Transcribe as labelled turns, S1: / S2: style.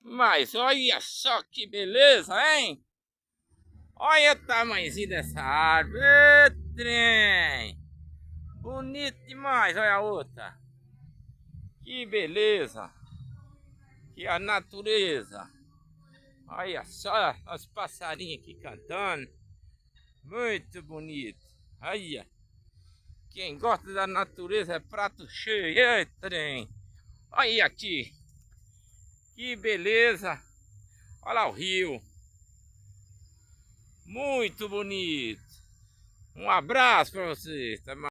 S1: Mas olha só que beleza, hein? Olha o tamanhozinho dessa árvore. Ê, trem! Bonito demais, olha a outra. Que beleza. Que a natureza. Olha só os passarinhos aqui cantando. Muito bonito. Olha. Quem gosta da natureza é prato cheio. Ê, trem! Olha aqui. Que beleza. Olha lá o rio. Muito bonito. Um abraço para vocês. Até mais.